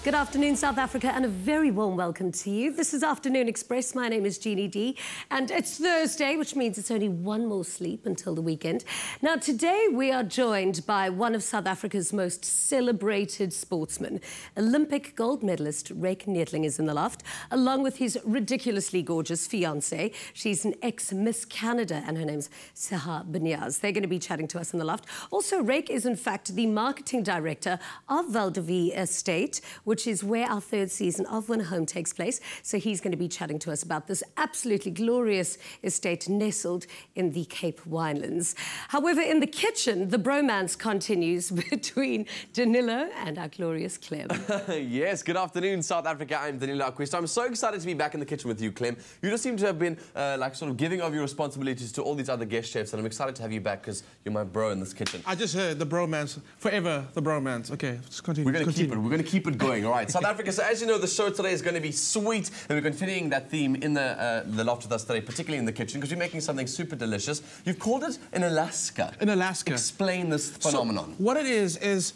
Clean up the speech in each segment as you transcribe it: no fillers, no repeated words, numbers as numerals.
Good afternoon, South Africa, and a very warm welcome to you. This is Afternoon Express. My name is Jeannie D, and it's Thursday, which means it's only one more sleep until the weekend. Now, today we are joined by one of South Africa's most celebrated sportsmen. Olympic gold medalist Ryk Neethling is in the loft, along with his ridiculously gorgeous fiance. She's an ex-Miss Canada, and her name's Sahar Biniaz. They're going to be chatting to us in the loft. Also, Ryk is, in fact, the marketing director of Val de Vie Estate, which is where our third season of Win Home takes place. So he's going to be chatting to us about this absolutely glorious estate nestled in the Cape Winelands. However, in the kitchen, the bromance continues between Danilo and our glorious Clem. Yes, good afternoon, South Africa. I'm Danilo Aquista. I'm so excited to be back in the kitchen with you, Clem. You just seem to have been like sort of giving over your responsibilities to all these other guest chefs, and I'm excited to have you back because you're my bro in this kitchen. I just heard the bromance, forever the bromance. Okay, just continue. We're going to keep it. We're going to keep it going. All right, South Africa. So as you know, the show today is going to be sweet, and we're continuing that theme in the loft with us today, particularly in the kitchen, because we're making something super delicious. You've called it in Alaska. In Alaska. Explain this phenomenon. So what it is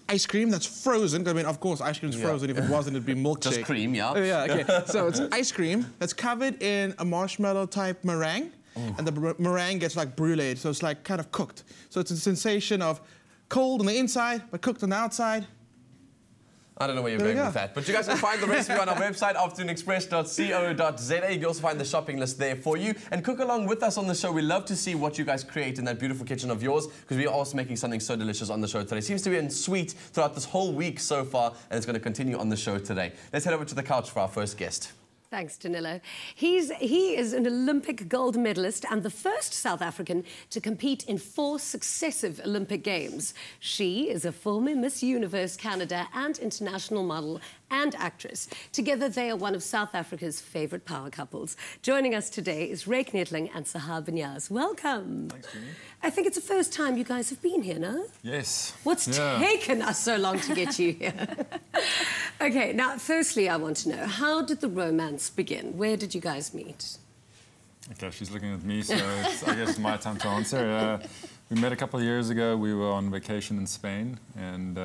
ice cream that's frozen. I mean, of course, ice cream's frozen. If it wasn't, it'd be milkshake. Just cream, yeah. Oh, yeah, okay. So it's ice cream that's covered in a marshmallow-type meringue, and the meringue gets like bruleed, so it's like kind of cooked. So it's a sensation of cold on the inside, but cooked on the outside. I don't know where you're going with that, but you guys can find the recipe on our website, afternoonexpress.co.za. You can also find the shopping list there for you, and cook along with us on the show. We love to see what you guys create in that beautiful kitchen of yours, because we are also making something so delicious on the show today. Seems to be in sweet throughout this whole week so far, and it's going to continue on the show today. Let's head over to the couch for our first guest. Thanks, Danilo. He is an Olympic gold medalist and the first South African to compete in 4 successive Olympic Games. She is a former Miss Universe Canada and international model and actress. Together, they are one of South Africa's favourite power couples. Joining us today is Ryk Neethling and Sahar Biniaz. Welcome. Thanks, Jeannie. I think it's the first time you guys have been here, no? Yes. What's taken us so long to get you here? Okay, now, firstly, I want to know, how did the romance begin? Where did you guys meet? Okay, she's looking at me, so it's, I guess it's my time to answer. We met a couple of years ago. We were on vacation in Spain, and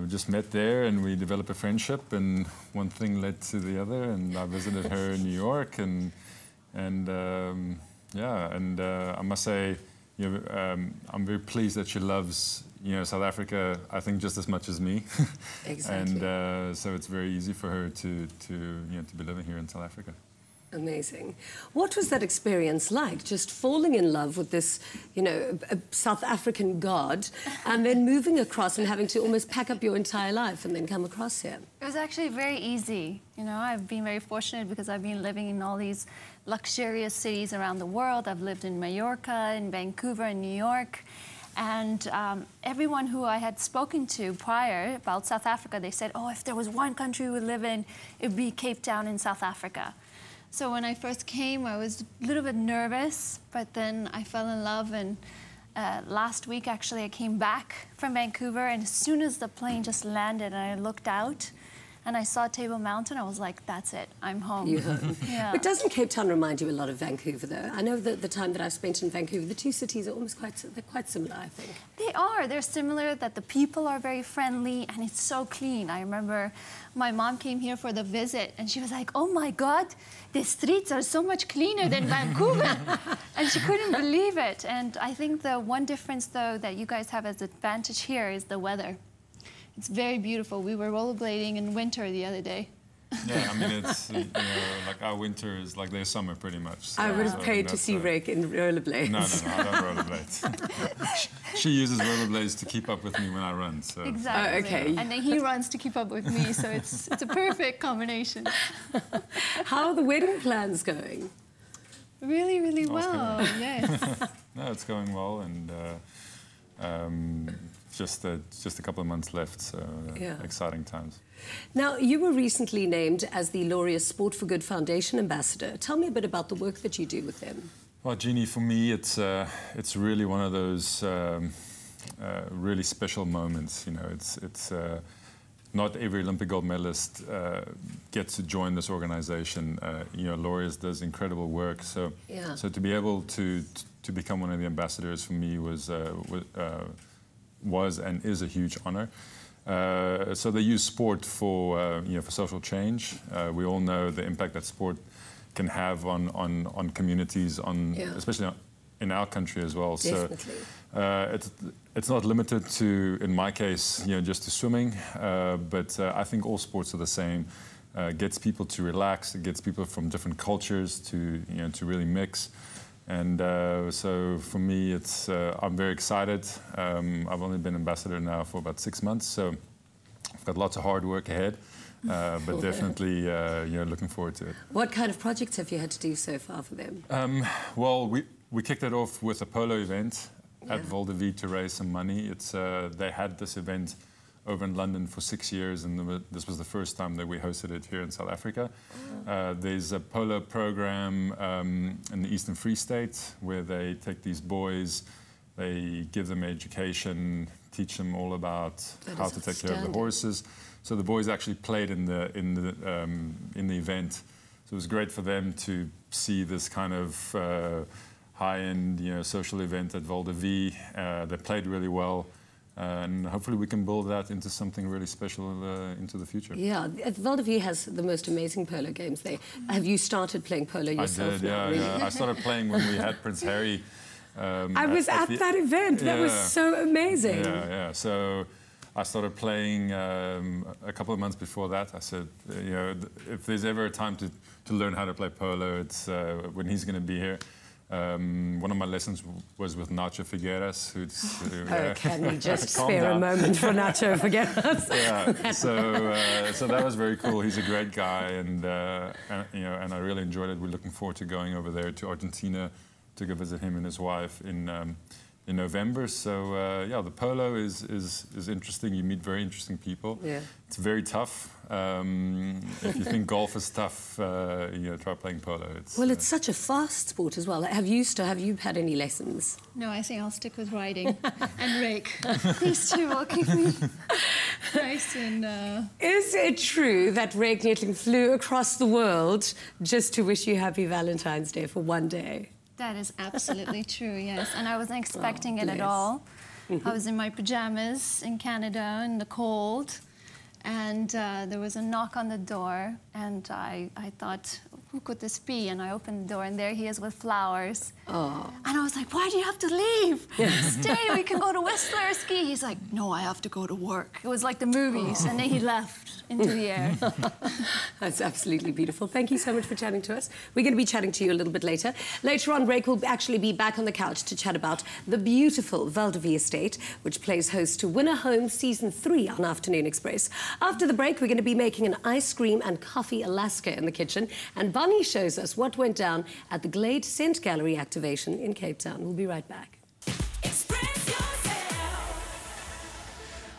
just met there, and we developed a friendship, and one thing led to the other, and I visited her in New York, and I must say, you know, I'm very pleased that she loves, you know, South Africa, I think, just as much as me. Exactly. And so it's very easy for her to be living here in South Africa. Amazing. What was that experience like, just falling in love with this, you know, a South African god, and then moving across and having to almost pack up your entire life and then come across here? It was actually very easy. You know, I've been very fortunate because I've been living in all these luxurious cities around the world. I've lived in Mallorca, in Vancouver, in New York. And everyone who I had spoken to prior about South Africa, they said, oh, if there was one country we would live in, it would be Cape Town in South Africa. So when I first came, I was a little bit nervous, but then I fell in love, and last week, actually, I came back from Vancouver, and as soon as the plane just landed and I looked out and I saw Table Mountain, I was like, that's it, I'm home. You're home. Yeah. But doesn't Cape Town remind you a lot of Vancouver, though? I know that the time that I've spent in Vancouver, the two cities are almost quite similar, I think. They are. They're similar, that the people are very friendly, and it's so clean. I remember my mom came here for the visit, and she was like, oh my God, the streets are so much cleaner than Vancouver. And she couldn't believe it. And I think the one difference, though, that you guys have as an advantage here is the weather. It's very beautiful. We were rollerblading in winter the other day. Yeah, I mean, it's, you know, like our winter is like their summer pretty much. So, I would have paid to see Ryk in rollerblades. No, I don't rollerblades. She uses rollerblades to keep up with me when I run. So. Exactly. Oh, okay. And then he runs to keep up with me, so it's a perfect combination. How are the wedding plans going? Really, really well, yes. No, it's going well, and just a couple of months left, so exciting times. Now, you were recently named as the Laureus Sport for Good Foundation Ambassador. Tell me a bit about the work that you do with them. Well, Jeannie, for me, it's really one of those really special moments. You know, it's not every Olympic gold medalist gets to join this organization. You know, Laureus does incredible work. So to be able to become one of the ambassadors for me was and is a huge honor. So they use sport for, for social change. We all know the impact that sport can have on communities, especially in our country as well. Definitely. So it's not limited to, in my case, just to swimming, but I think all sports are the same. Gets people to relax. It gets people from different cultures to really mix. And so for me, I'm very excited. I've only been ambassador now for about 6 months, so I've got lots of hard work ahead. But definitely, looking forward to it. What kind of projects have you had to do so far for them? Well, we kicked it off with a polo event at Val de Vie to raise some money. They had this event over in London for 6 years, and this was the first time that we hosted it here in South Africa. There's a polo program in the Eastern Free State where they take these boys, they give them education, teach them all about how to take care of the horses. So the boys actually played in the event. So it was great for them to see this kind of high-end, social event at Val de Vie. They played really well. And hopefully we can build that into something really special into the future. Yeah, Val de Vie has the most amazing polo games there. Have you started playing polo yourself? I did, yeah. I started playing when we had Prince Harry. I was at that event. That was so amazing. Yeah. So I started playing a couple of months before that. I said, if there's ever a time to learn how to play polo, it's when he's going to be here. One of my lessons was with Nacho Figueras, can we just spare a moment for Nacho Figueras? Yeah, so that was very cool. He's a great guy, and I really enjoyed it. We're looking forward to going over there to Argentina to go visit him and his wife in November. So the polo is interesting. You meet very interesting people. Yeah. It's very tough. If you think golf is tough, try playing polo. It's such a fast sport as well. Have you had any lessons? No, I think I'll stick with riding and Ryk. These two will keep me nice and... Is it true that Ryk Neethling flew across the world just to wish you happy Valentine's Day for one day? That is absolutely true, yes. And I wasn't expecting it at all. I was in my pajamas in Canada in the cold, and there was a knock on the door, and I thought, who could this be? And I opened the door, and there he is with flowers. Oh. And I was like, why do you have to leave? Stay, we can go to Whistler ski. He's like, no, I have to go to work. It was like the movies, and then he left into the air. That's absolutely beautiful. Thank you so much for chatting to us. We're going to be chatting to you a little bit later. Later on, Ryk will actually be back on the couch to chat about the beautiful Val de Vie Estate, which plays host to Winner Home Season 3 on Afternoon Express. After the break, we're going to be making an ice cream and coffee Alaska in the kitchen, and Bunny shows us what went down at the Glade Scent Gallery activation in Cape Town. We'll be right back.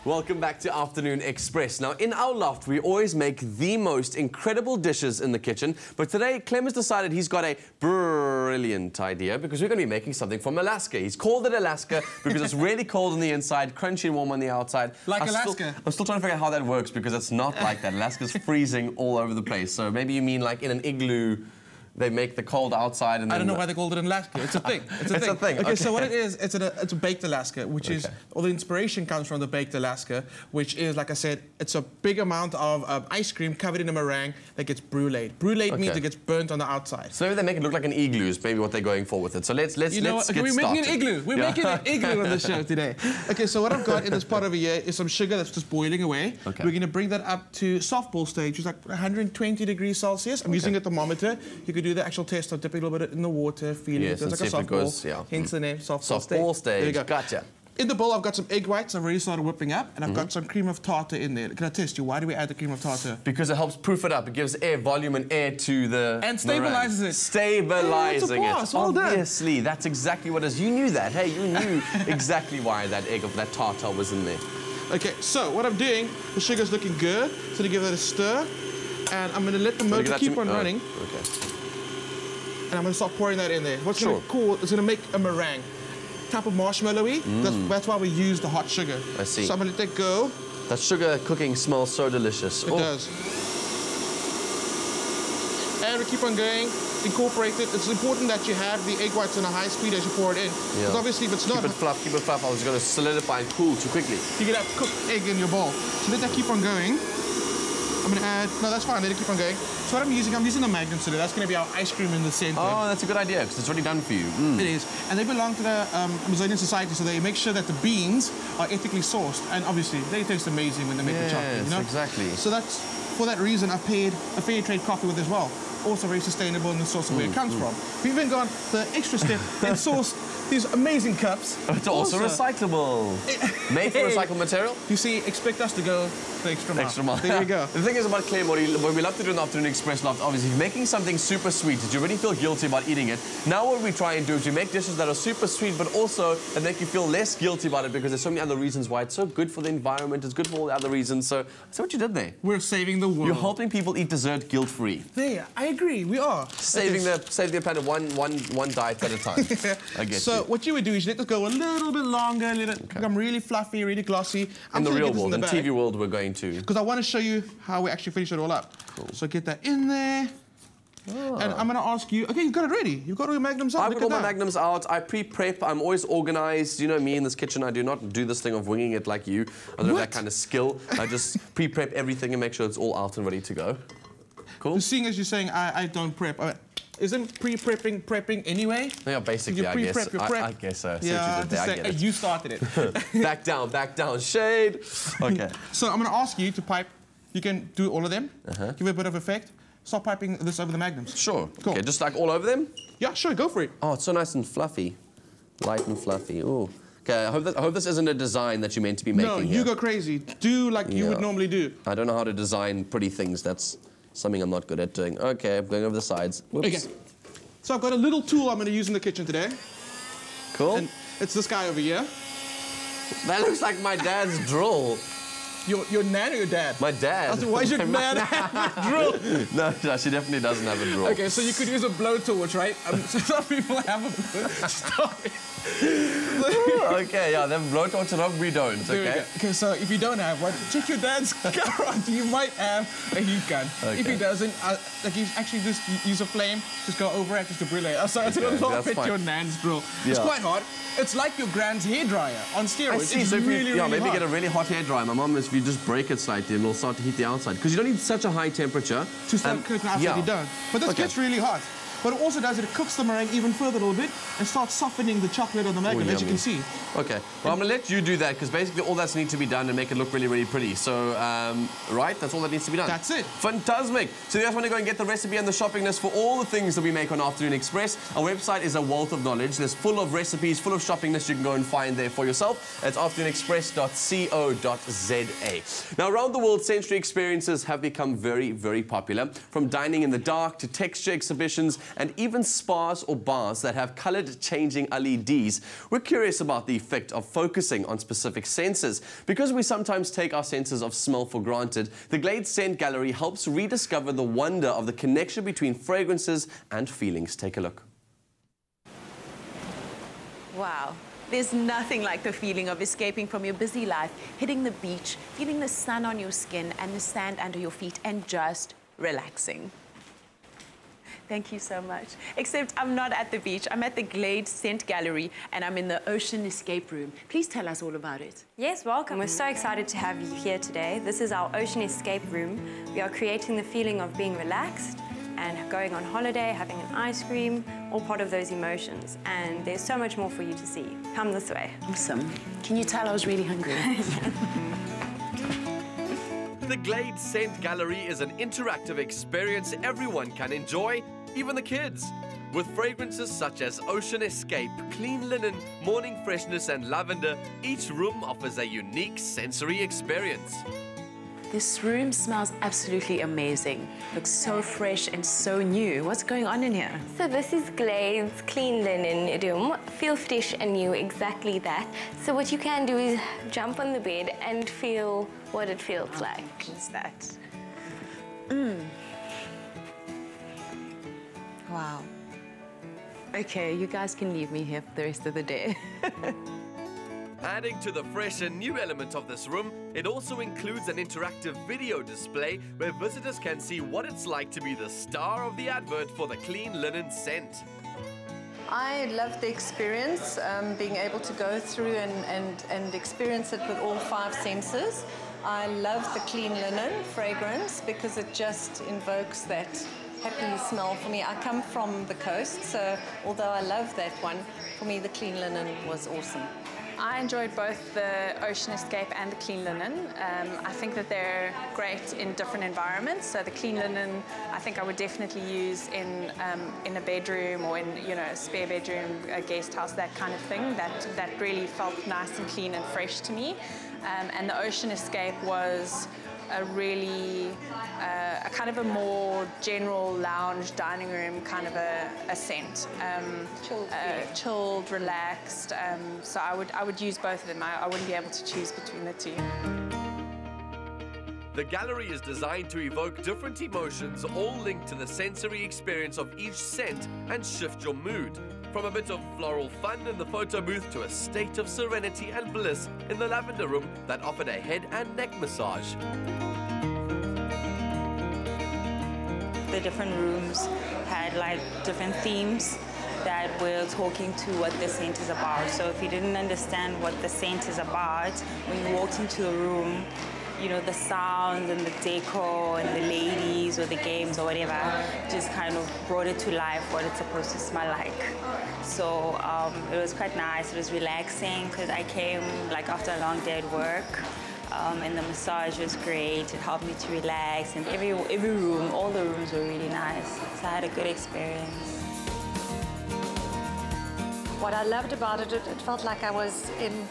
Welcome back to Afternoon Express. Now, in our loft, we always make the most incredible dishes in the kitchen. But today, Clem has decided he's got a brilliant idea because we're going to be making something from Alaska. He's called it Alaska because it's really cold on the inside, crunchy and warm on the outside. Like Alaska. I'm still trying to figure out how that works because it's not like that. Alaska's freezing all over the place. So maybe you mean like in an igloo, they make the cold outside and then... I don't know why they called it Alaska. It's a thing. It's a thing. Okay, so what it is, it's a baked Alaska, which is... All the inspiration comes from the baked Alaska, which is, like I said, it's a big amount of ice cream covered in a meringue that gets bruleed. Bruleed means it gets burnt on the outside. So maybe they make it look like an igloo is maybe what they're going for with it. So let's get started. We're making an igloo. We're making an igloo on the show today. Okay, so what I've got in this pot over here is some sugar that's just boiling away. Okay. We're going to bring that up to softball stage, which is like 120 degrees Celsius. I'm using a thermometer. You could do the actual test of dipping a little bit in the water, feeling it. It's like a softball. Hence the name, softball stage. There you go. Gotcha. In the bowl, I've got some egg whites I've already started whipping up, and I've got some cream of tartar in there. Can I test you? Why do we add the cream of tartar? Because it helps proof it up. It gives air, volume and air to the... And stabilizes it. Stabilizing it. Well done. Obviously, that's exactly what it is. You knew that. Hey, you knew exactly why that egg of that tartar was in there. Okay, so what I'm doing, the sugar's looking good, so to give it a stir, and I'm going to let the motor keep on running. Okay. And I'm going to start pouring that in there. What's going to be cool is going to make a meringue. Type of marshmallowy. That's why we use the hot sugar. I see. So I'm going to let that go. That sugar cooking smells so delicious. It does. And we keep on going. incorporate it. It's important that you have the egg whites on a high speed as you pour it in. Because obviously if it's not... Keep it fluff. I was going to solidify and cool too quickly. You get that cooked egg in your bowl. So let that keep on going. I'm going to add... No, that's fine. Let it keep on going. So what I'm using the Magnum today. That's going to be our ice cream in the center. Oh, that's a good idea, because it's already done for you. It is. And they belong to the Amazonian Society, so they make sure that the beans are ethically sourced. And obviously, they taste amazing when they make the chocolate, you know? Exactly. So that's... For that reason, I paired a fair trade coffee with as well. Also very sustainable in the source of where it comes from. We've even gone the extra step and sourced these amazing cups. It's also recyclable. Made from recycled material. You see, expect us to go the extra mile. There you go. The thing is about Claire, what we love to do in the Afternoon Express Loft, obviously, making something super sweet that you really feel guilty about eating it. Now what we try and do is we make dishes that are super sweet, but also that make you feel less guilty about it, because there's so many other reasons why it's so good for the environment, it's good for all the other reasons. So, see what you did there. We're saving the world. You're helping people eat dessert guilt-free. There, I agree, we are. Saving the planet one diet at a time. I get So what you would do is let this go a little bit longer, let it become really fluffy, really glossy. In the real world, in the TV world, we're going to. Because I want to show you how we actually finish it all up. Cool. So get that in there. Oh. And I'm going to ask you, okay, you've got it ready. You've got all your Magnums out. I've got all my Magnums out. I pre-prep. I'm always organized. You know me in this kitchen. I do not do this thing of winging it like you. I don't have that kind of skill. I just pre-prep everything and make sure it's all out and ready to go. Cool. Seeing as you're saying I don't prep, isn't pre-prepping prepping anyway? Yeah, basically, I guess. I guess so. Yeah, I get it. You started it. Back down, shade. Okay. So I'm going to ask you to pipe. You can do all of them. Give it a bit of effect. Start piping this over the Magnums. Sure. Cool. Okay, just like all over them? Yeah, sure, go for it. Oh, it's so nice and fluffy. Light and fluffy. Ooh. Okay, I hope this isn't a design that you're meant to be making. No, you go crazy. Do like you would normally do. I don't know how to design pretty things. That's something I'm not good at doing. Okay, I'm going over the sides. Whoops. Okay. So I've got a little tool I'm going to use in the kitchen today. Cool. And it's this guy over here. That looks like my dad's drill. Your nan or your dad? My dad. Said, why is your nan have a drill? No, she definitely doesn't have a drill. Okay, so you could use a blowtorch, right? So some people have a... Stop it. Okay, yeah, then blowtorch and rock, we don't, okay? Okay, so if you don't have one, check your dad's garage. You might have a heat gun. Okay. If he doesn't, like you actually just use a flame, just go over it, just to brûler. So it's a lot at your nan's drill. Yeah. It's quite hot. It's like your grand's hairdryer on steroids. I see. It's so really maybe get a really hot hairdryer. My mom, if you just break it slightly, and it'll start to heat the outside. Because you don't need such a high temperature. To start cooking outside, you don't. But this gets really hot. What it also does is it cooks the meringue even further a little bit and starts softening the chocolate on the Magnum, as you can see. Okay. Well, I'm going to let you do that, because basically all that's needs to be done and make it look really, really pretty. So, right? That's all that needs to be done. That's it. Fantastic. So you guys want to go and get the recipe and the shopping list for all the things that we make on Afternoon Express. Our website is a wealth of knowledge. There's full of recipes, full of shopping lists you can go and find there for yourself. It's afternoonexpress.co.za. Now, around the world, sensory experiences have become very, very popular. From dining in the dark to texture exhibitions, and even spas or bars that have colored changing LEDs. We're curious about the effect of focusing on specific senses. Because we sometimes take our senses of smell for granted, the Glade Scent Gallery helps rediscover the wonder of the connection between fragrances and feelings. Take a look. Wow. There's nothing like the feeling of escaping from your busy life, hitting the beach, feeling the sun on your skin and the sand under your feet, and just relaxing. Thank you so much. Except I'm not at the beach. I'm at the Glade Scent Gallery, and I'm in the Ocean Escape Room. Please tell us all about it. Yes, welcome. We're so excited to have you here today. This is our Ocean Escape Room. We are creating the feeling of being relaxed and going on holiday, having an ice cream, all part of those emotions. And there's so much more for you to see. Come this way. Awesome. Can you tell I was really hungry? The Glade Scent Gallery is an interactive experience everyone can enjoy, even the kids. With fragrances such as Ocean Escape, Clean Linen, Morning Freshness and Lavender, each room offers a unique sensory experience. This room smells absolutely amazing. Looks so fresh and so new. What's going on in here? So this is Glade's Clean Linen room. Feel fresh and new, exactly that. So what you can do is jump on the bed and feel what it feels like. What's that? Wow. Okay, you guys can leave me here for the rest of the day. Adding to the fresh and new element of this room, it also includes an interactive video display where visitors can see what it's like to be the star of the advert for the clean linen scent. I love the experience, being able to go through and experience it with all 5 senses. I love the clean linen fragrance because it just invokes that happy smell for me. I come from the coast, so although I love that one, for me the clean linen was awesome. I enjoyed both the ocean escape and the clean linen. I think that they're great in different environments. So the clean linen, I think I would definitely use in a bedroom or in a spare bedroom, a guest house, that kind of thing. That really felt nice and clean and fresh to me. And the ocean escape was a really a kind of a more general lounge dining room kind of a scent. Chilled, relaxed. So I would use both of them. I wouldn't be able to choose between the two. The gallery is designed to evoke different emotions, all linked to the sensory experience of each scent and shift your mood. From a bit of floral fun in the photo booth to a state of serenity and bliss in the lavender room that offered a head and neck massage. The different rooms had like different themes that were talking to what the scent is about. So if you didn't understand what the scent is about, when you walked into the room, the sounds and the decor and the ladies or the games or whatever just kind of brought it to life, what it's supposed to smell like. So it was quite nice. It was relaxing because I came like after a long day at work. And the massage was great. It helped me to relax, and every room, all the rooms were really nice. So I had a good experience. What I loved about it, it felt like I was in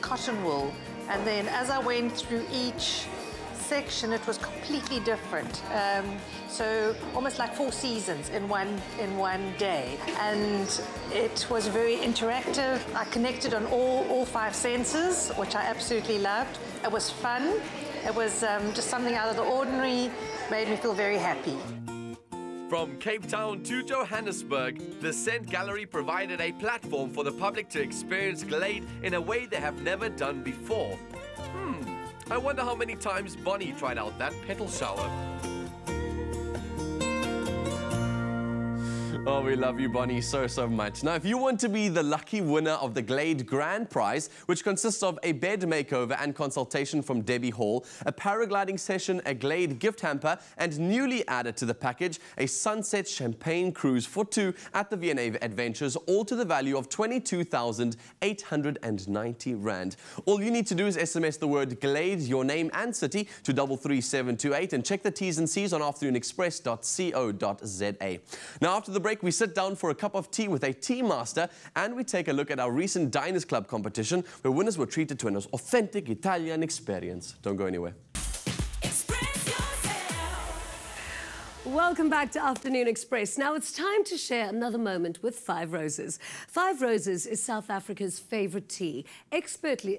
cotton wool. And then as I went through each section, it was completely different. So almost like 4 seasons in one day. And it was very interactive. I connected on all 5 senses, which I absolutely loved. It was fun. It was just something out of the ordinary, made me feel very happy. From Cape Town to Johannesburg, the Scent Gallery provided a platform for the public to experience Glade in a way they have never done before. I wonder how many times Bonnie tried out that petal shower. Oh, we love you, Bonnie, so much. Now, if you want to be the lucky winner of the Glade Grand Prize, which consists of a bed makeover and consultation from Debbie Hall, a paragliding session, a Glade gift hamper, and newly added to the package, a sunset champagne cruise for 2 at the V&A Adventures, all to the value of 22,890 Rand. All you need to do is SMS the word Glade, your name and city, to 33728 and check the T's and C's on afternoonexpress.co.za. Now, after the break, we sit down for a cup of tea with a Teamaster, and we take a look at our recent Diners Club competition, where winners were treated to an authentic Italian experience. Don't go anywhere. Welcome back to Afternoon Express. Now it's time to share another moment with 5 Roses. 5 Roses is South Africa's favorite tea, expertly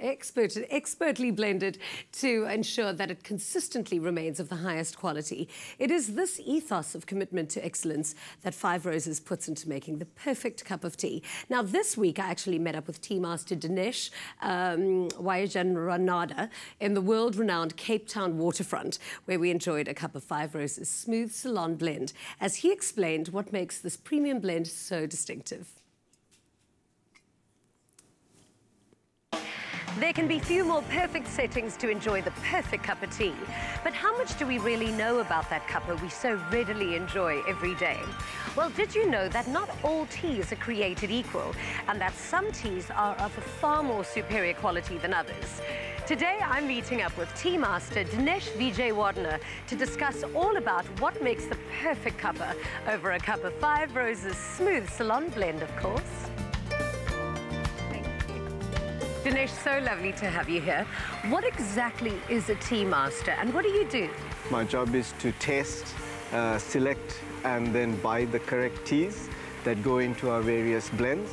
blended to ensure that it consistently remains of the highest quality. It is this ethos of commitment to excellence that 5 Roses puts into making the perfect cup of tea. Now this week I actually met up with Teamaster Dinesh WIJEYAWARDANA in the world-renowned Cape Town waterfront, where we enjoyed a cup of 5 Roses smooth Ceylon blend, as he explained what makes this premium blend so distinctive. There can be few more perfect settings to enjoy the perfect cup of tea. But how much do we really know about that cuppa we so readily enjoy every day? Well, did you know that not all teas are created equal, and that some teas are of a far more superior quality than others? Today, I'm meeting up with Teamaster Dinesh WIJEYAWARDANA to discuss all about what makes the perfect cuppa over a cup of 5 Roses smooth Ceylon blend, of course. Dinesh, so lovely to have you here. What exactly is a Teamaster, and what do you do? My job is to test, select, and then buy the correct teas that go into our various blends.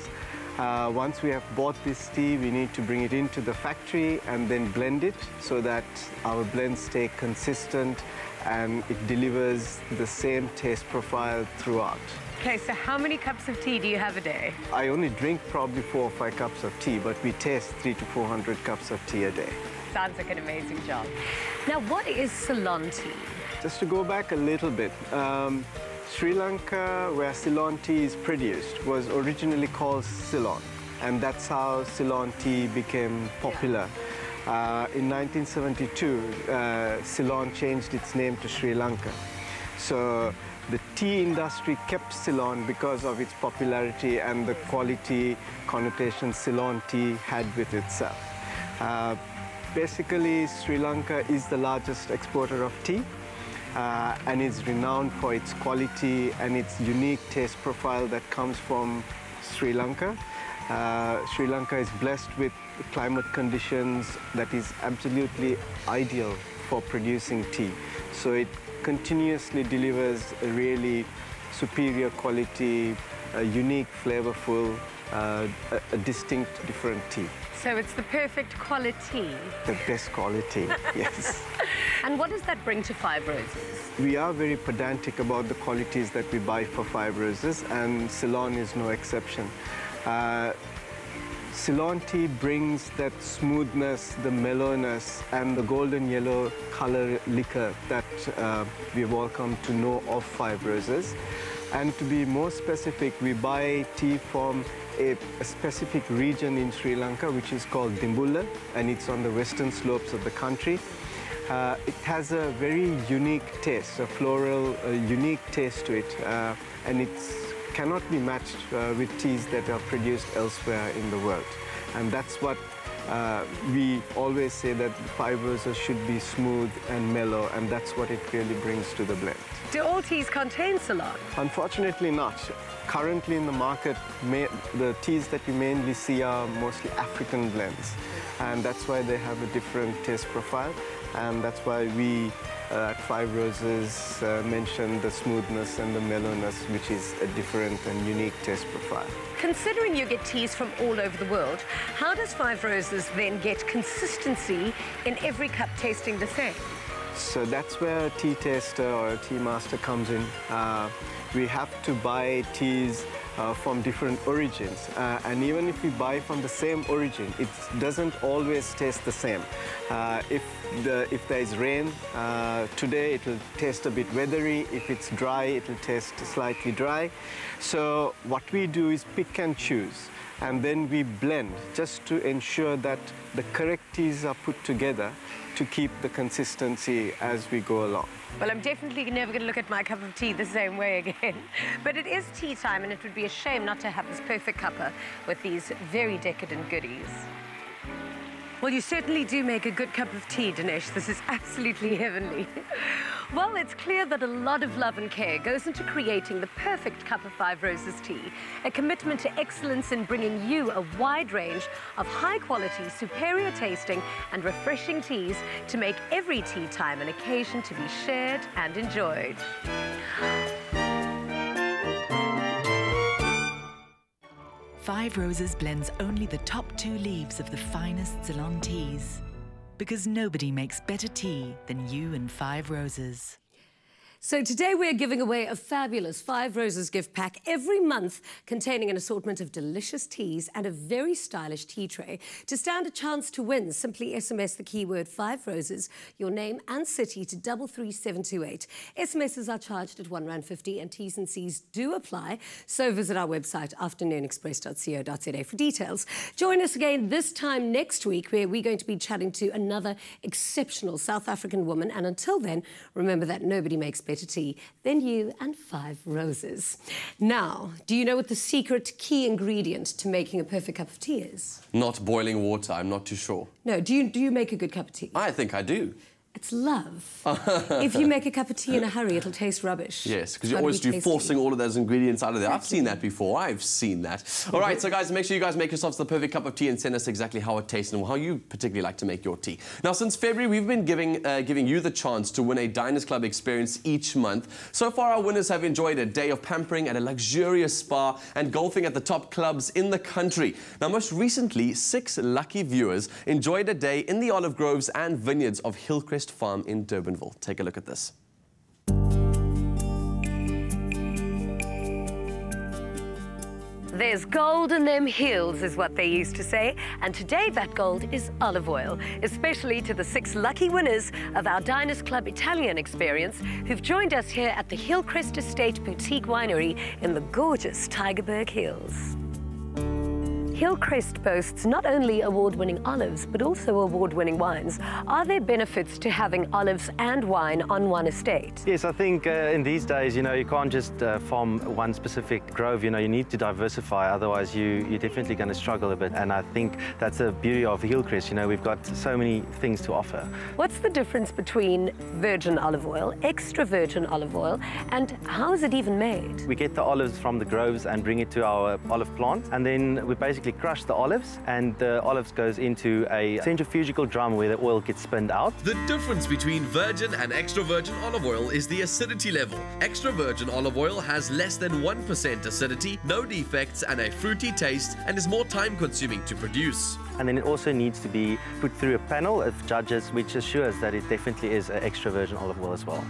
Once we have bought this tea, we need to bring it into the factory and then blend it so that our blends stay consistent and it delivers the same taste profile throughout. Okay, so how many cups of tea do you have a day? I only drink probably 4 or 5 cups of tea, but we taste 300 to 400 cups of tea a day. Sounds like an amazing job. Now, what is Ceylon tea? Just to go back a little bit, Sri Lanka, where Ceylon tea is produced, was originally called Ceylon, and that's how Ceylon tea became popular. In 1972, Ceylon changed its name to Sri Lanka. So the tea industry kept Ceylon because of its popularity and the quality connotation Ceylon tea had with itself. Basically, Sri Lanka is the largest exporter of tea and is renowned for its quality and its unique taste profile that comes from Sri Lanka. Sri Lanka is blessed with climate conditions that is absolutely ideal for producing tea. So it continuously delivers a really superior quality, a unique, flavorful, a distinct, different tea. So it's the perfect quality. The best quality, yes. And what does that bring to Five Roses? We are very pedantic about the qualities that we buy for Five Roses, and Ceylon is no exception. Ceylon tea brings that smoothness, the mellowness, and the golden yellow color liquor that we've all come to know of Five Roses. And to be more specific, we buy tea from a specific region in Sri Lanka, which is called Dimbulla, and it's on the western slopes of the country. It has a very unique taste, a floral, unique taste to it, and it cannot be matched with teas that are produced elsewhere in the world. And that's what we always say, that Five Roses should be smooth and mellow, and that's what it really brings to the blend. Do all teas contain Ceylon? Unfortunately not. Currently in the market, the teas that you mainly see are mostly African blends, and that's why they have a different taste profile, and that's why we at Five Roses mention the smoothness and the mellowness, which is a different and unique taste profile. Considering you get teas from all over the world, how does Five Roses then get consistency in every cup tasting the same? So that's where a tea taster or a Teamaster comes in. We have to buy teas from different origins, and even if we buy from the same origin, it doesn't always taste the same. If there is rain today, it will taste a bit weathery. If it's dry, it will taste slightly dry. So what we do is pick and choose, and then we blend just to ensure that the correct teas are put together to keep the consistency as we go along. Well, I'm definitely never going to look at my cup of tea the same way again. But it is tea time, and it would be a shame not to have this perfect cuppa with these very decadent goodies. Well, you certainly do make a good cup of tea, Dinesh. This is absolutely heavenly. Well, it's clear that a lot of love and care goes into creating the perfect cup of Five Roses tea, a commitment to excellence in bringing you a wide range of high-quality, superior tasting and refreshing teas to make every tea time an occasion to be shared and enjoyed. Five Roses blends only the top 2 leaves of the finest Ceylon teas, because nobody makes better tea than you and Five Roses. So today we're giving away a fabulous Five Roses gift pack every month, containing an assortment of delicious teas and a very stylish tea tray. To stand a chance to win, simply SMS the keyword Five Roses, your name and city to 33728. SMSs are charged at R1.50 and T's and C's do apply. So visit our website, afternoonexpress.co.za, for details. Join us again this time next week, where we're going to be chatting to another exceptional South African woman. And until then, remember that nobody makes better tea than you and Five Roses. Now, do you know what the secret key ingredient to making a perfect cup of tea is? Not boiling water, I'm not too sure. No, do you make a good cup of tea? I think I do. It's love. If you make a cup of tea in a hurry, it'll taste rubbish. Yes, because you're always forcing all of those ingredients out of there. Exactly. I've seen that before. I've seen that. All right, so guys, make sure you guys make yourselves the perfect cup of tea and send us exactly how it tastes and how you particularly like to make your tea. Now, since February, we've been giving you the chance to win a Diners Club experience each month. So far, our winners have enjoyed a day of pampering at a luxurious spa and golfing at the top clubs in the country. Now, most recently, 6 lucky viewers enjoyed a day in the olive groves and vineyards of Hillcrest Farm in Durbanville. Take a look at this. There's gold in them hills, is what they used to say. And today that gold is olive oil, especially to the 6 lucky winners of our Diners Club Italian experience who've joined us here at the Hillcrest Estate Boutique Winery in the gorgeous Tygerberg Hills. Hillcrest boasts not only award-winning olives, but also award-winning wines. Are there benefits to having olives and wine on one estate? Yes, I think in these days, you can't just farm one specific grove. You need to diversify, otherwise you're definitely going to struggle a bit. And I think that's the beauty of Hillcrest. We've got so many things to offer. What's the difference between virgin olive oil, extra virgin olive oil, and how is it even made? We get the olives from the groves and bring it to our olive plant, and then we basically crush the olives, and the olives goes into a centrifugal drum where the oil gets spinned out. The difference between virgin and extra virgin olive oil is the acidity level. Extra virgin olive oil has less than 1% acidity, no defects, and a fruity taste, and is more time consuming to produce. And then it also needs to be put through a panel of judges which assures that it definitely is an extra virgin olive oil as well.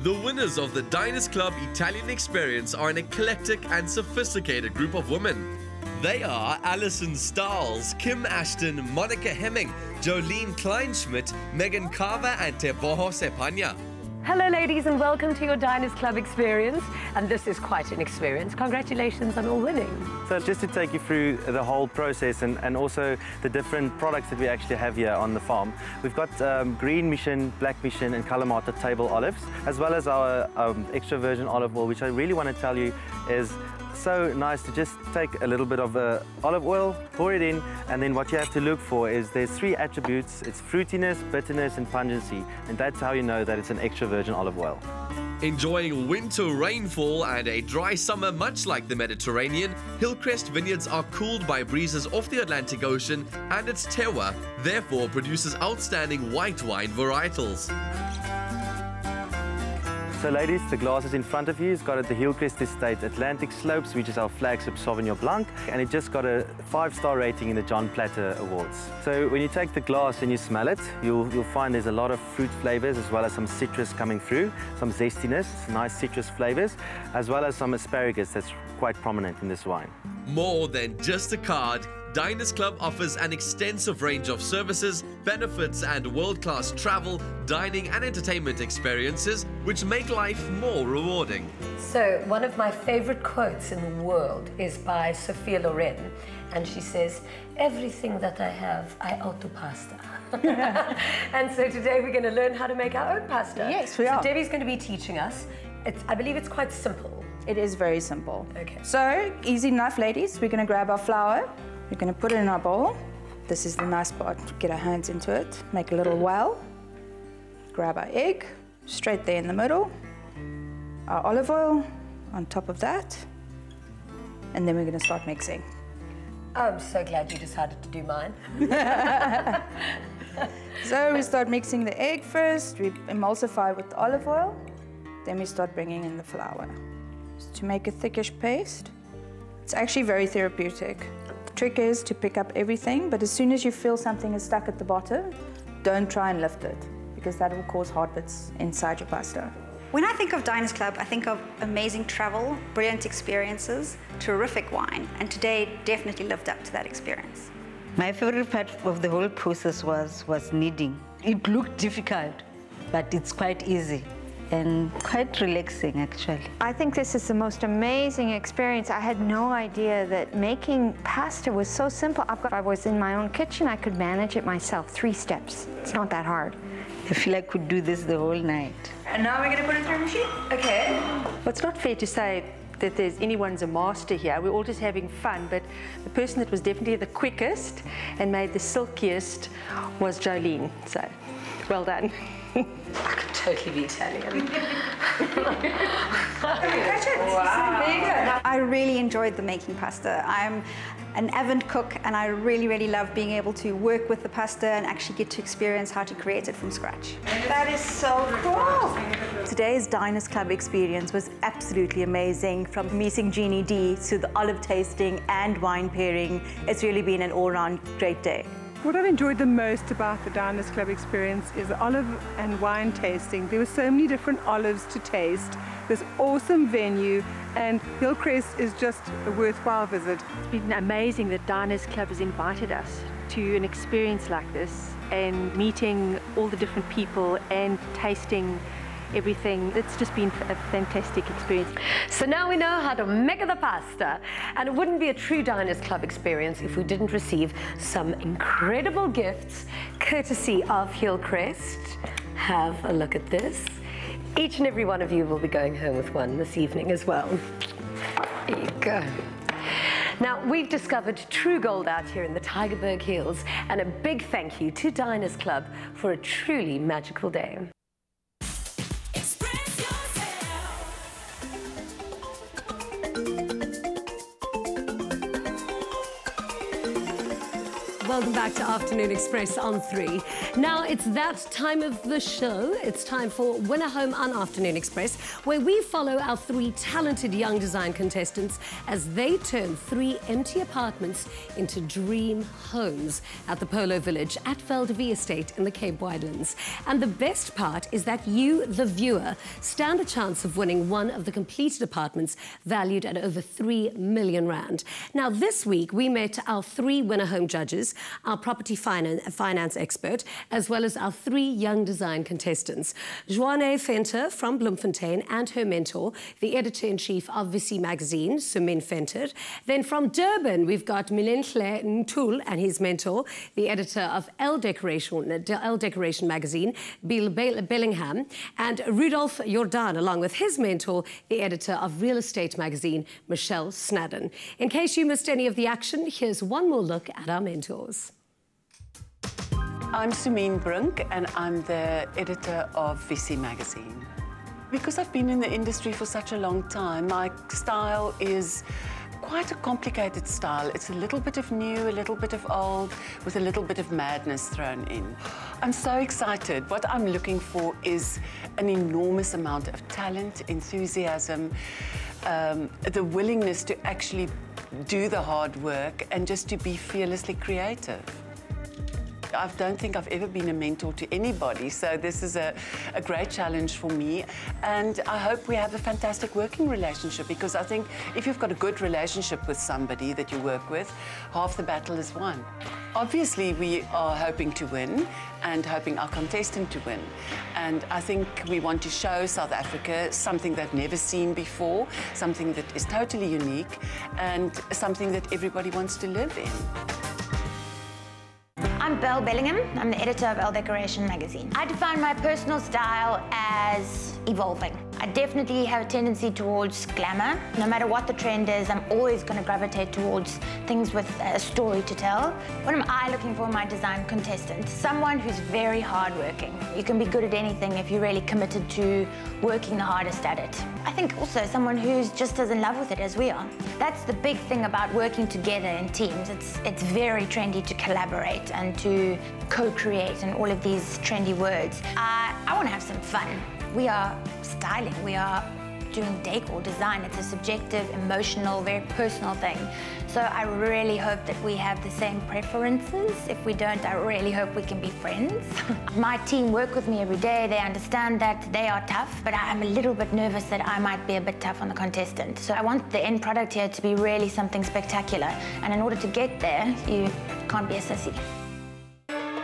The winners of the Diners Club Italian experience are an eclectic and sophisticated group of women. They are Alison Stiles, Kim Ashton, Monica Hemming, Jolene Kleinschmidt, Megan Carver, and Teboho Sepanya. Hello, ladies, and welcome to your Diners Club experience. And this is quite an experience. Congratulations on all winning. So just to take you through the whole process and also the different products that we actually have here on the farm. We've got green mission, black mission, and Kalamata table olives, as well as our extra virgin olive oil, which I really want to tell you is so nice to just take a little bit of olive oil, pour it in, and then what you have to look for is there's 3 attributes. It's fruitiness, bitterness, and pungency, and that's how you know that it's an extra virgin olive oil. Enjoying winter rainfall and a dry summer much like the Mediterranean, Hillcrest vineyards are cooled by breezes off the Atlantic Ocean, and its terroir therefore produces outstanding white wine varietals. So ladies, the glasses in front of you has got at the Hillcrest Estate Atlantic Slopes, which is our flagship Sauvignon Blanc, and it just got a 5-star rating in the John Platter Awards. So when you take the glass and you smell it, you'll find there's a lot of fruit flavors as well as some citrus coming through, some zestiness, nice citrus flavors, as well as some asparagus that's quite prominent in this wine. More than just a card, Diners Club offers an extensive range of services, benefits, and world-class travel, dining, and entertainment experiences, which make life more rewarding. So, one of my favorite quotes in the world is by Sophia Loren, and she says, "Everything that I have, I owe to pasta." And so today we're going to learn how to make our own pasta. Yes, we are. So Debbie's going to be teaching us. I believe it's quite simple. It is very simple. Okay. So, easy enough, ladies. We're going to grab our flour. We're going to put it in our bowl. This is the nice part. Get our hands into it. Make a little well. Grab our egg, straight there in the middle. Our olive oil on top of that. And then we're going to start mixing. I'm so glad you decided to do mine. So we start mixing the egg first. We emulsify with the olive oil. Then we start bringing in the flour. To make a thickish paste. It's actually very therapeutic. The trick is to pick up everything, but as soon as you feel something is stuck at the bottom, don't try and lift it, because that will cause hard bits inside your pasta. When I think of Diners Club, I think of amazing travel, brilliant experiences, terrific wine, and today definitely lived up to that experience. My favorite part of the whole process was kneading. It looked difficult, but it's quite easy and quite relaxing, actually. I think this is the most amazing experience. I had no idea that making pasta was so simple. If I was in my own kitchen, I could manage it myself. 3 steps. It's not that hard. I feel I could do this the whole night. And now we're going to put it through a machine? Okay. Well, it's not fair to say that anyone's a master here. We're all just having fun, but the person that was definitely the quickest and made the silkiest was Jolene. So, well done. I could totally be Italian. Wow. I really enjoyed the making pasta. I'm an avid cook, and I really, really love being able to work with the pasta and actually get to experience how to create it from scratch. That is so cool. Today's Diners Club experience was absolutely amazing. From meeting Jeannie D to the olive tasting and wine pairing, it's really been an all-round great day. What I've enjoyed the most about the Diners Club experience is the olive and wine tasting. There were so many different olives to taste, this awesome venue, and Hillcrest is just a worthwhile visit. It's been amazing that Diners Club has invited us to an experience like this and meeting all the different people and tasting everything. It's just been a fantastic experience. So now we know how to make the pasta. And it wouldn't be a true Diners Club experience if we didn't receive some incredible gifts courtesy of Hillcrest. Have a look at this. Each and every one of you will be going home with one this evening as well. There you go. Now, we've discovered true gold out here in the Tygerberg Hills, and a big thank you to Diners Club for a truly magical day. Welcome back to Afternoon Express on 3. Now it's that time of the show. It's time for Winner Home on Afternoon Express, where we follow our 3 talented young design contestants as they turn 3 empty apartments into dream homes at the Polo Village at Val de Vie Estate in the Cape Winelands. And the best part is that you, the viewer, stand a chance of winning one of the completed apartments valued at over 3 million rand. Now this week we met our 3 Winner Home judges, our property finance expert, as well as our 3 young design contestants. Jeannie Venter from Bloemfontein and her mentor, the editor-in-chief of VISI magazine, SUMIEN Venter. Then from Durban, we've got Neethling Fiance and his mentor, the editor of ELLE Decoration magazine, BELLINGHAM, and Rudolph Jordan, along with his mentor, the editor of Real Estate magazine, Michelle Snadden. In case you missed any of the action, here's one more look at our mentors. I'm SUMIEN BRINK and I'm the editor of VISI magazine. Because I've been in the industry for such a long time, my style is quite a complicated style. It's a little bit of new, a little bit of old, with a little bit of madness thrown in. I'm so excited. What I'm looking for is an enormous amount of talent, enthusiasm, the willingness to actually do the hard work and just to be fearlessly creative. I don't think I've ever been a mentor to anybody, so this is a great challenge for me. And I hope we have a fantastic working relationship, because I think if you've got a good relationship with somebody that you work with, half the battle is won. Obviously, we are hoping to win and hoping our contestant to win. And I think we want to show South Africa something they've never seen before, something that is totally unique and something that everybody wants to live in. I'm Val Bellingham. I'm the editor of ELLE Decoration magazine. I define my personal style as evolving. I definitely have a tendency towards glamour. No matter what the trend is, I'm always going to gravitate towards things with a story to tell. What am I looking for in my design contestant? Someone who's very hardworking. You can be good at anything if you're really committed to working the hardest at it. I think also someone who's just as in love with it as we are. That's the big thing about working together in teams. It's very trendy to collaborate and to co-create and all of these trendy words. I want to have some fun. We are styling, we are doing decor design. It's a subjective, emotional, very personal thing. So I really hope that we have the same preferences. If we don't, I really hope we can be friends. My team work with me every day. They understand that they are tough, but I'm a little bit nervous that I might be a bit tough on the contestant. So I want the end product here to be really something spectacular. And in order to get there, you can't be a sissy.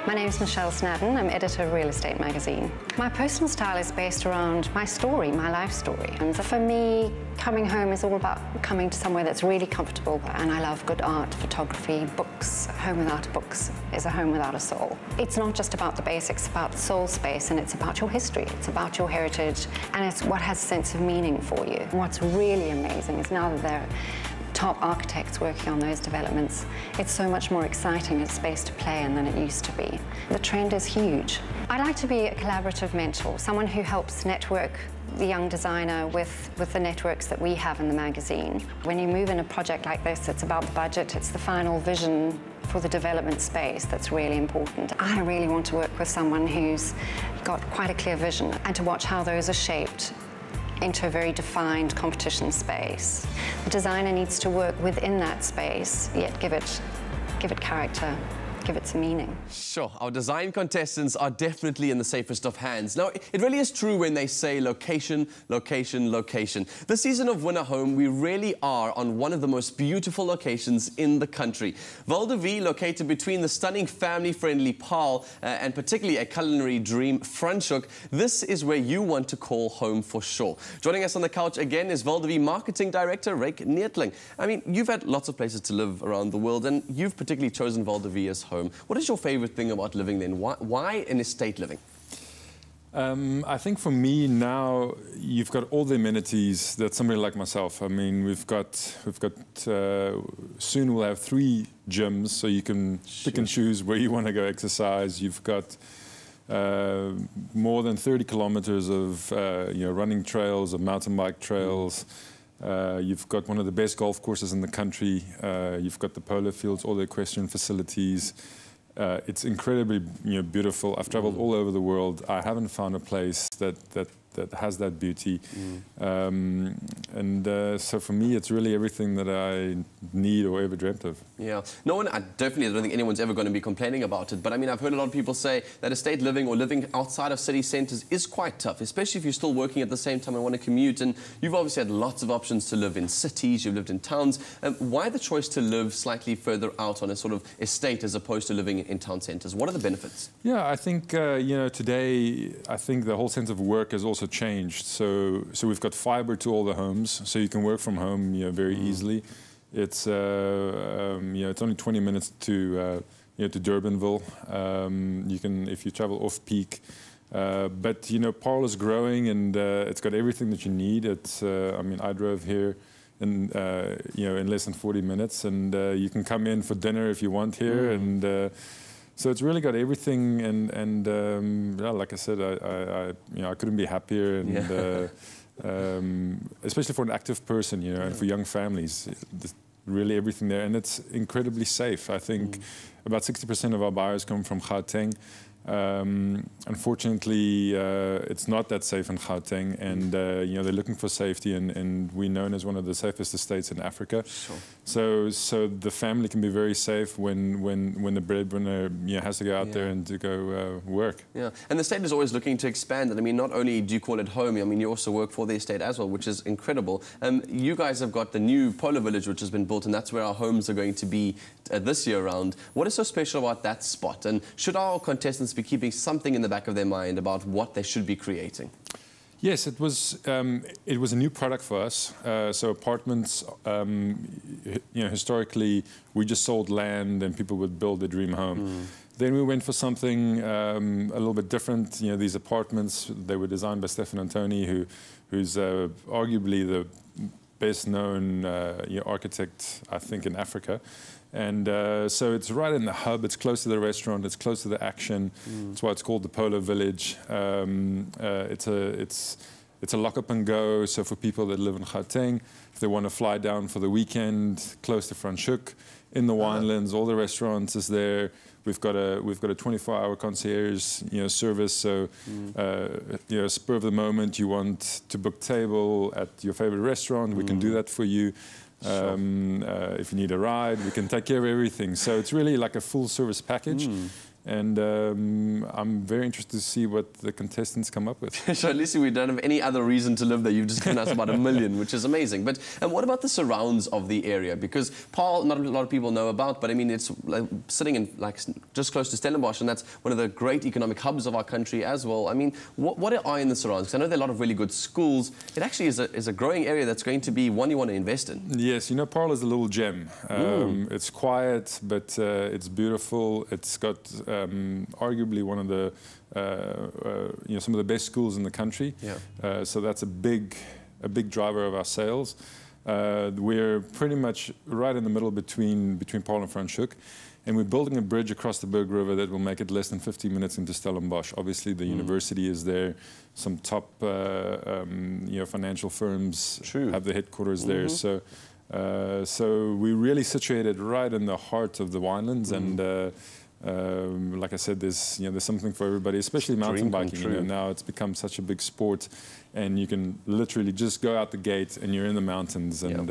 My name is Michelle Snadden. I'm editor of Real Estate magazine. My personal style is based around my story, my life story. And for me, coming home is all about coming to somewhere that's really comfortable. And I love good art, photography, books. A home without books is a home without a soul. It's not just about the basics, it's about the soul space, and it's about your history. It's about your heritage, and it's what has a sense of meaning for you. And what's really amazing is now that there are top architects working on those developments, it's so much more exciting a space to play in than it used to be. The trend is huge. I like to be a collaborative mentor, someone who helps network the young designer with the networks that we have in the magazine. When you move in a project like this, it's about the budget, it's the final vision for the development space that's really important. I really want to work with someone who's got quite a clear vision, and to watch how those are shaped into a very defined competition space. The designer needs to work within that space, yet give it character, give it some meaning. Sure, our design contestants are definitely in the safest of hands. Now, it really is true when they say location, location, location. This season of Win a Home, we really are on one of the most beautiful locations in the country. Val de Vie, located between the stunning family-friendly Paarl and particularly a culinary dream, Franschhoek. This is where you want to call home for sure. Joining us on the couch again is Val de Vie Marketing Director, Ryk Neethling. I mean, you've had lots of places to live around the world, and you've particularly chosen Val de Vie as home. What is your favorite thing about living there? Why an estate living? I think for me now, you've got all the amenities that somebody like myself. I mean, soon we'll have 3 gyms, so you can pick and choose where you want to go exercise. You've got more than 30 kilometers of running trails, of mountain bike trails. You've got one of the best golf courses in the country. You've got the polo fields, all the equestrian facilities. It's incredibly beautiful. I've traveled all over the world. I haven't found a place that has that beauty. So for me, it's really everything that I need or ever dreamt of. Yeah. I definitely don't think anyone's ever going to be complaining about it. But I mean, I've heard a lot of people say that estate living or living outside of city centres is quite tough, especially if you're still working at the same time and want to commute. And you've obviously had lots of options to live in cities, you've lived in towns. Why the choice to live slightly further out on a sort of estate as opposed to living in town centres? What are the benefits? Yeah, I think, today, I think the whole sense of work has also changed. So we've got fibre to all the homes, so you can work from home very easily. It's it's only 20 minutes to Durbanville. You can, if you travel off peak. But Paarl is growing, and it's got everything that you need. It's I mean, I drove here in in less than 40 minutes, and you can come in for dinner if you want here, and so it's really got everything. And like I said, I couldn't be happier, and especially for an active person, and for young families, really everything there, and it's incredibly safe. I think about 60% of our buyers come from Gauteng. Unfortunately, it's not that safe in Gauteng, and they're looking for safety, and we're known as one of the safest estates in Africa. Sure. So the family can be very safe when the breadwinner has to go out there and to go work. Yeah, and the estate is always looking to expand. And I mean, not only do you call it home, I mean, you also work for the estate as well, which is incredible. You guys have got the new Polo Village, which has been built, and that's where our homes are going to be this year round. What is so special about that spot? And should our contestants be keeping something in the back of their mind about what they should be creating? Yes, it was a new product for us. So apartments, historically, we just sold land and people would build their dream home. Then we went for something a little bit different. These apartments, they were designed by Stefan Antoni, who's arguably the best-known architect, I think, in Africa. And so it's right in the hub. It's close to the restaurant. It's close to the action. That's why it's called the Polo Village. It's a lock up and go. So for people that live in Gauteng, if they want to fly down for the weekend, close to Franschhoek, in the winelands, all the restaurants is there. We've got a 24-hour concierge service. So spur of the moment, you want to book table at your favorite restaurant, we can do that for you. If you need a ride, we can take care of everything. So it's really like a full service package. And I'm very interested to see what the contestants come up with. So at least we don't have any other reason to live there. You've just given us about 1 million, which is amazing. But what about the surrounds of the area? Because Paarl, not a lot of people know about, but I mean, it's sitting in just close to Stellenbosch, and that's one of the great economic hubs of our country as well. I mean, what are in the surrounds? Because I know there are a lot of really good schools. It actually is a growing area that's going to be one you want to invest in. Yes, Paarl is a little gem. It's quiet, but it's beautiful. It's got arguably one of the some of the best schools in the country. So that's a big driver of our sales. We're pretty much right in the middle between Paarl and Franschhoek, and we're building a bridge across the Berg River that will make it less than 15 minutes into Stellenbosch. Obviously, the university is there. Some top financial firms have their headquarters there. So we're really situated right in the heart of the winelands, and like I said, there's something for everybody, especially mountain biking. Now it's become such a big sport, and you can literally just go out the gate and you're in the mountains, and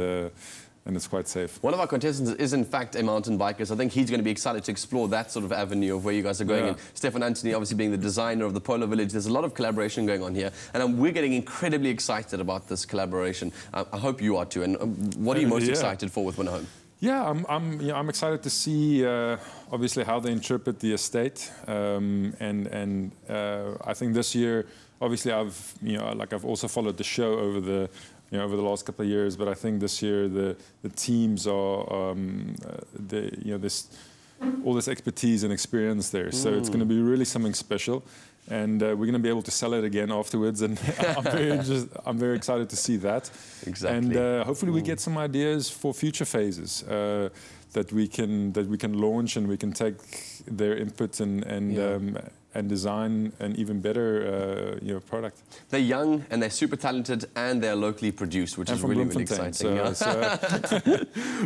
it's quite safe. One of our contestants is, in fact, a mountain biker, so I think he's going to be excited to explore that sort of avenue of where you guys are going. Yeah. And Stefan Anthony, obviously being the designer of the Polo Village, there's a lot of collaboration going on here, and we're getting incredibly excited about this collaboration. I hope you are too. And what are you most excited for with Winner Home? Yeah, I'm excited to see obviously how they interpret the estate, and I think this year, obviously I've also followed the show over the last couple of years, but I think this year the teams are all this expertise and experience there, so it's going to be really something special. And we're going to be able to sell it again afterwards, and I'm very excited to see that. Exactly. And hopefully we get some ideas for future phases that we can launch, and we can take their input and design an even better product. They're young and they're super talented and they're locally produced, which is really, really exciting.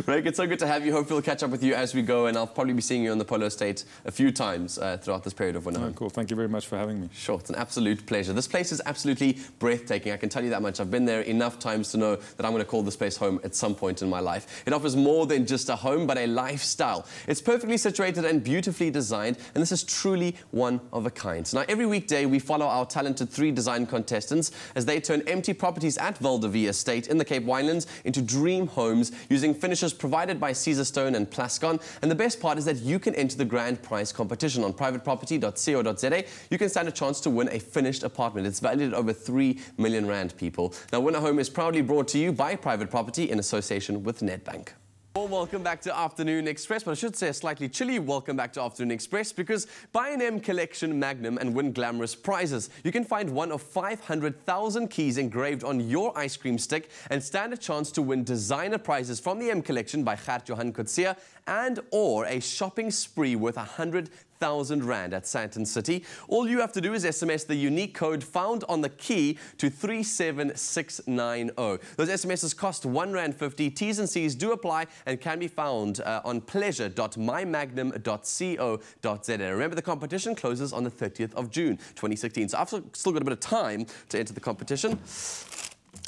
Ryk, it's so good to have you. Hopefully we'll catch up with you as we go, and I'll probably be seeing you on the Polo Estate a few times throughout this period of Winner Home. Cool. Thank you very much for having me. Sure, it's an absolute pleasure. This place is absolutely breathtaking. I can tell you that much. I've been there enough times to know that I'm going to call this place home at some point in my life. It offers more than just a home, but a lifestyle. It's perfectly situated and beautifully designed, and this is truly one of a kind. Now, every weekday, we follow our talented 3 design contestants as they turn empty properties at Val de Vie Estate in the Cape Winelands into dream homes using finishes provided by Caesar Stone and Plascon. And the best part is that you can enter the grand prize competition on privateproperty.co.za. You can stand a chance to win a finished apartment. It's valued at over 3 million rand, people. Now, Winner Home is proudly brought to you by Private Property in association with Nedbank. Well, welcome back to Afternoon Express, but I should say a slightly chilly welcome back to Afternoon Express, because buy an M Collection Magnum and win glamorous prizes. You can find one of 500,000 keys engraved on your ice cream stick and stand a chance to win designer prizes from the M Collection by Gert Johan Coetzee and/or a shopping spree worth 100,000 rand at Sandton City. All you have to do is SMS the unique code found on the key to 37690. Those SMSs cost R1.50. T's and C's do apply and can be found on pleasure.mymagnum.co.za. Remember, the competition closes on the 30th of June 2016. So I've still got a bit of time to enter the competition.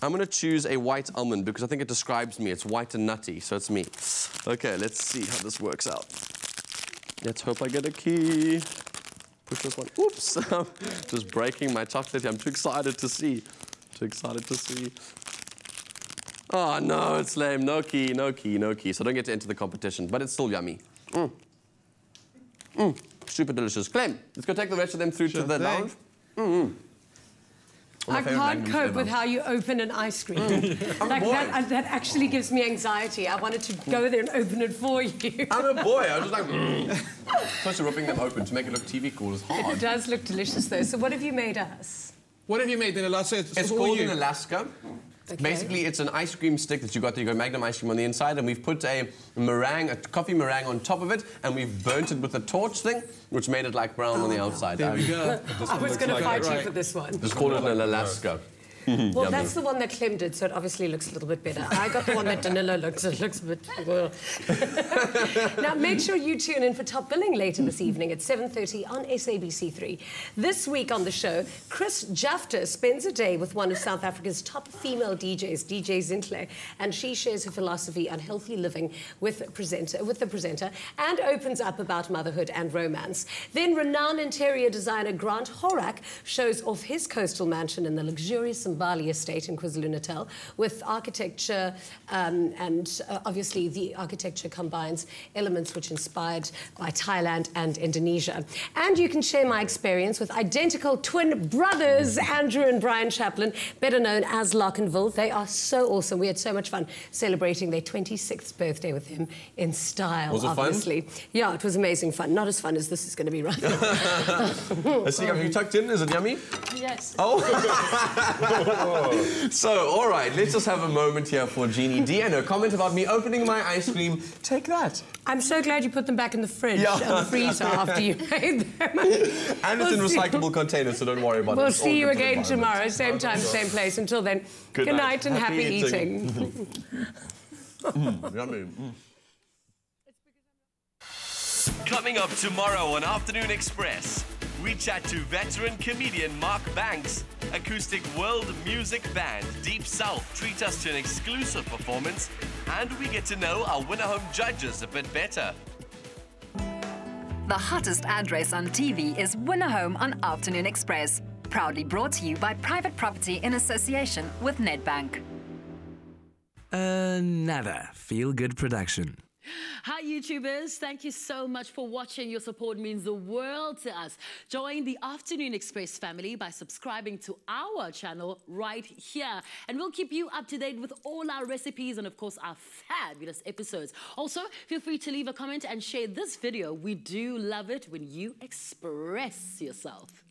I'm going to choose a white almond because I think it describes me. It's white and nutty, so it's me. Okay, let's see how this works out. Let's hope I get a key. Push this one. Oops. Just breaking my chocolate. I'm too excited to see. Too excited to see. Oh, no, it's lame. No key, no key, no key. So I don't get to enter the competition, but it's still yummy. Super delicious. Clem, let's go take the rest of them through to the lounge. I can't cope with how you open an ice cream. Like that actually gives me anxiety. I wanted to go there and open it for you. I'm a boy. I was just like, Plus, ripping them open to make it look TV cool is hard. It does look delicious, though. So what have you made us? What have you made in Alaska? It's called an Alaska. Okay. Basically, it's an ice cream stick that you got Magnum ice cream on the inside, and we've put a meringue, a coffee meringue on top of it, and we've burnt it with a torch thing, which made it like brown on the outside. There we go. I was going to fight you for this one. Just call it an Alaska. Well, that's the one that Clem did, so it obviously looks a little bit better. I got the one that Danilo looks a bit... Well. Now, make sure you tune in for Top Billing later this evening at 7:30 on SABC3. This week on the show, Chris Jafter spends a day with one of South Africa's top female DJs, DJ Zintle, and she shares her philosophy on healthy living with the presenter and opens up about motherhood and romance. Then renowned interior designer Grant Horak shows off his coastal mansion in the luxurious Bali Estate in KwaZulu-Natal with architecture, and obviously the architecture combines elements which inspired by Thailand and Indonesia. And you can share my experience with identical twin brothers, Andrew and Brian Chaplin, better known as Lockenville. They are so awesome. We had so much fun celebrating their 26th birthday with him in style, was it obviously. Fun? Yeah, it was amazing fun. Not as fun as this is going to be right now. Let's see, have you tucked in? Is it yummy? Yes. Oh. So, all right, let's just have a moment here for Jeannie D and her comment about me opening my ice cream. Take that. I'm so glad you put them back in the fridge and the freezer after you made them. And it's in recyclable containers, so don't worry about it. We'll see you again tomorrow, same time, same place. Until then, good night and happy eating. Yummy. Coming up tomorrow on Afternoon Express, we chat to veteran comedian Mark Banks. Acoustic world music band Deep South treat us to an exclusive performance. And we get to know our winner home judges a bit better. The hottest address on TV is Winner Home on Afternoon Express. Proudly brought to you by Private Property in association with Nedbank. Another feel-good production. Hi YouTubers, thank you so much for watching. Your support means the world to us. Join the Afternoon Express family by subscribing to our channel right here. And we'll keep you up to date with all our recipes and of course our fabulous episodes. Also, feel free to leave a comment and share this video. We do love it when you express yourself.